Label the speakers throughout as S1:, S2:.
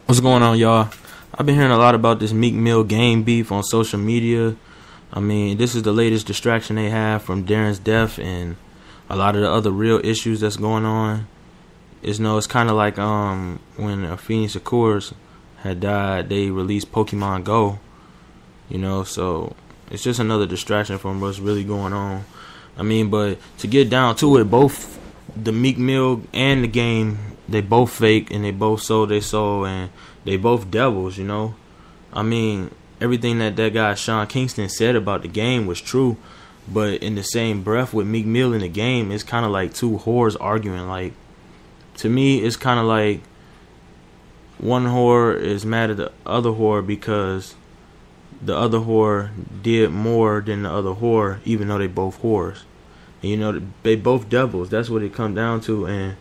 S1: What's going on, y'all? I've been hearing a lot about this Meek Mill game beef on social media. I mean, this is the latest distraction they have from Darren's death and a lot of the other real issues that's going on. It's kind of like when Phoenix Accords had died, they released Pokemon Go. So it's just another distraction from what's really going on. I mean, but to get down to it, both the Meek Mill and the game, they both fake and they both sold their soul and they both devils, I mean, everything that guy Sean Kingston said about the game was true, but in the same breath with Meek Mill in the game, it's kind of like two whores arguing. Like, to me, it's kind of like one whore is mad at the other whore because the other whore did more than the other whore, even though they both whores. And they both devils. That's what it come down to. And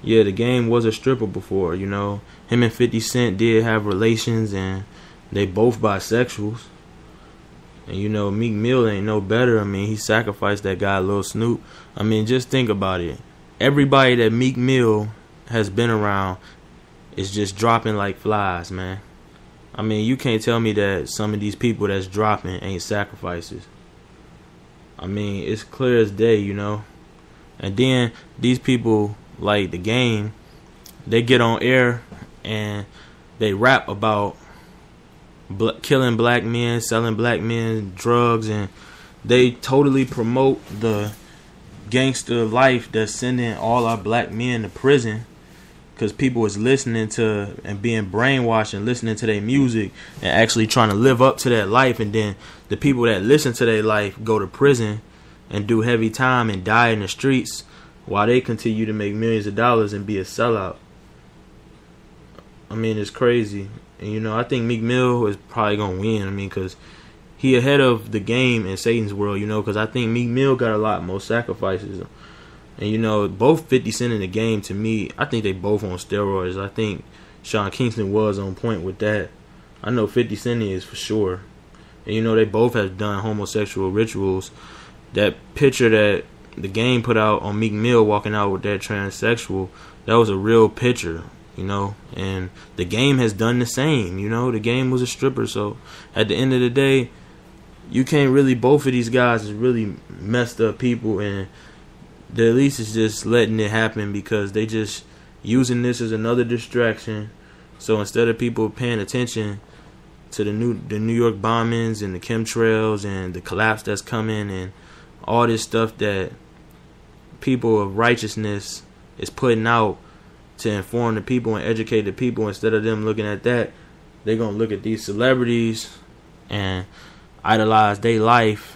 S1: yeah, the game was a stripper before. Him and 50 Cent did have relations, and they both bisexuals. And Meek Mill ain't no better. I mean, he sacrificed that guy Lil Snoop. I mean, just think about it. Everybody that Meek Mill has been around is just dropping like flies, man. I mean, you can't tell me that some of these people that's dropping ain't sacrifices. I mean, it's clear as day, And then these people, like the game, they get on air and they rap about killing black men, selling black men drugs, and they totally promote the gangster life that's sending all our black men to prison. Because people is listening to and being brainwashed and listening to their music and actually trying to live up to that life. And then the people that listen to their life go to prison and do heavy time and die in the streets while they continue to make millions of dollars and be a sellout. I mean, it's crazy. And, I think Meek Mill is probably going to win. I mean, because he ahead of the game in Satan's world, because I think Meek Mill got a lot more sacrifices. And, both 50 Cent in the game, to me, I think they both on steroids. I think Sean Kingston was on point with that. I know 50 Cent is for sure. And, they both have done homosexual rituals. That picture that the game put out on Meek Mill walking out with that transsexual, that was a real picture, And the game has done the same, The game was a stripper. So, at the end of the day, you can't really, both of these guys is really messed up people, and the least is just letting it happen because they just using this as another distraction. So instead of people paying attention to the New York bombings and the chemtrails and the collapse that's coming and all this stuff that people of righteousness is putting out to inform the people and educate the people, instead of them looking at that, they're going to look at these celebrities and idolize their life.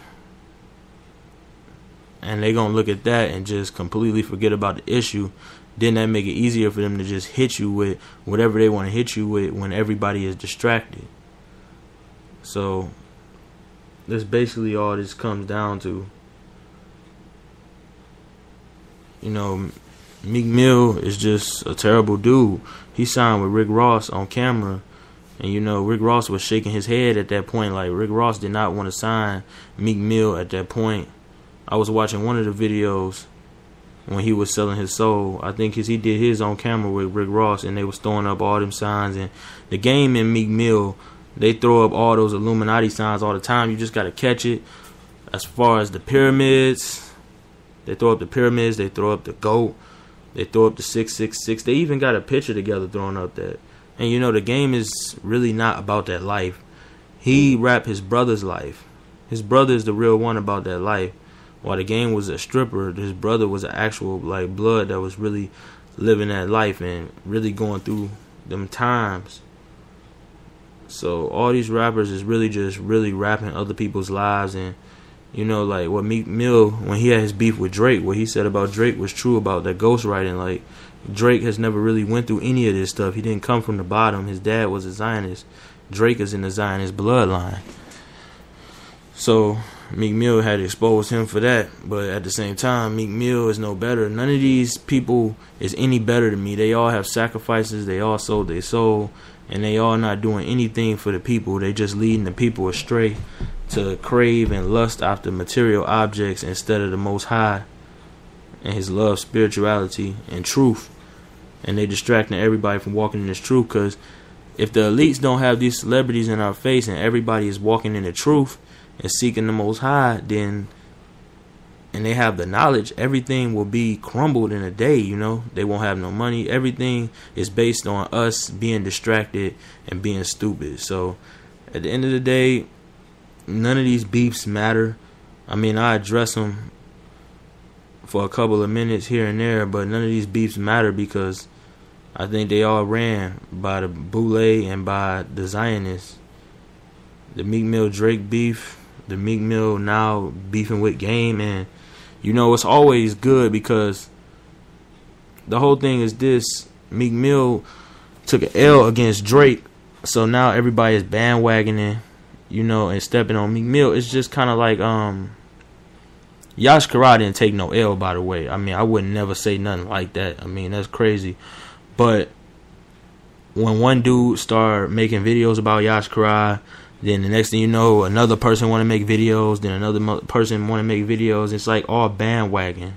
S1: And they gonna look at that and just completely forget about the issue. Then that make it easier for them to just hit you with whatever they want to hit you with when everybody is distracted. So that's basically all this comes down to. Meek Mill is just a terrible dude. He signed with Rick Ross on camera. And Rick Ross was shaking his head at that point. Like, Rick Ross did not want to sign Meek Mill at that point. I was watching one of the videos when he was selling his soul. I think he did his on camera with Rick Ross, and they was throwing up all them signs. And the game in Meek Mill, they throw up all those Illuminati signs all the time. You just got to catch it. As far as the pyramids, they throw up the pyramids. They throw up the goat. They throw up the 666. They even got a picture together throwing up that. And the game is really not about that life. He rapped his brother's life. His brother is the real one about that life. While the game was a stripper, his brother was an actual like blood that was really living that life and really going through them times. So all these rappers is really just really rapping other people's lives. And like what Meek Mill, when he had his beef with Drake, what he said about Drake was true about that ghostwriting. Like, Drake has never really went through any of this stuff. He didn't come from the bottom. His dad was a Zionist. Drake is in the Zionist bloodline. So Meek Mill had exposed him for that. But at the same time, Meek Mill is no better. None of these people is any better than me. They all have sacrifices. They all sold their soul. And they all not doing anything for the people. They just leading the people astray to crave and lust after material objects instead of the Most High and His love, spirituality, and truth. And they distracting everybody from walking in this truth, because if the elites don't have these celebrities in our face and everybody is walking in the truth and seeking the Most High, then, and they have the knowledge, everything will be crumbled in a day, you know. They won't have no money. Everything is based on us being distracted and being stupid. So at the end of the day, none of these beefs matter. I mean, I address them for a couple of minutes here and there, but none of these beefs matter because I think they all ran by the Boule and by the Zionists. The Meek Mill Drake beef, the Meek Mill now beefing with Game, and you know it's always good because the whole thing is this: Meek Mill took an L against Drake, so now everybody is bandwagoning, you know, and stepping on Meek Mill. It's just kind of like Yash Kara didn't take no L, by the way. I mean, I would never say nothing like that. I mean, that's crazy. But when one dude started making videos about Yash Kara, then the next thing you know, another person want to make videos, then another person want to make videos. It's like all bandwagon.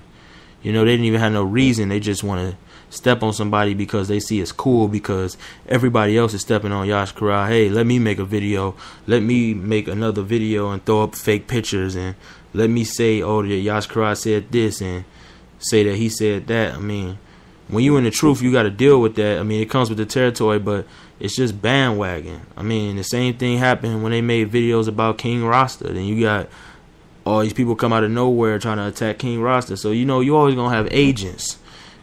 S1: You know, they didn't even have no reason. They just want to step on somebody because they see it's cool because everybody else is stepping on Yash Kara. Hey, let me make a video. Let me make another video and throw up fake pictures and let me say, oh, that Yash Kara said this and say that he said that. I mean, when you in the truth, you got to deal with that. I mean, it comes with the territory, but it's just bandwagon. I mean, the same thing happened when they made videos about King Rasta. Then you got all these people come out of nowhere trying to attack King Rasta. So, you know, you always going to have agents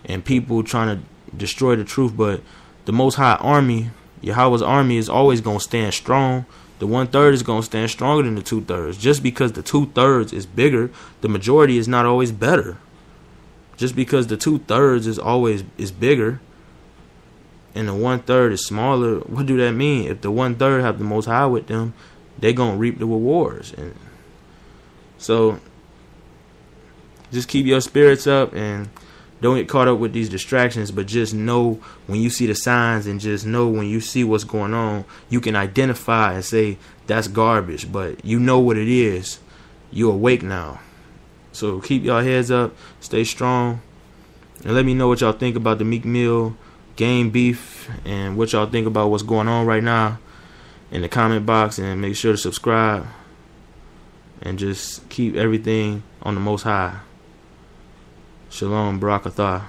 S1: and people trying to destroy the truth. But the Most High Army, Yahweh's army, is always going to stand strong. The 1/3 is going to stand stronger than the 2/3. Just because the 2/3 is bigger, the majority is not always better. Just because the 2/3 is bigger and the 1/3 is smaller, what do that mean? If the 1/3 have the Most High with them, they gonna reap the rewards. And so just keep your spirits up and don't get caught up with these distractions, but just know when you see the signs and just know when you see what's going on, you can identify and say that's garbage, but you know what it is. You're awake now. So keep y'all heads up, stay strong, and let me know what y'all think about the Meek Mill Game beef and what y'all think about what's going on right now in the comment box, and make sure to subscribe and just keep everything on the Most High. Shalom, Barakatah.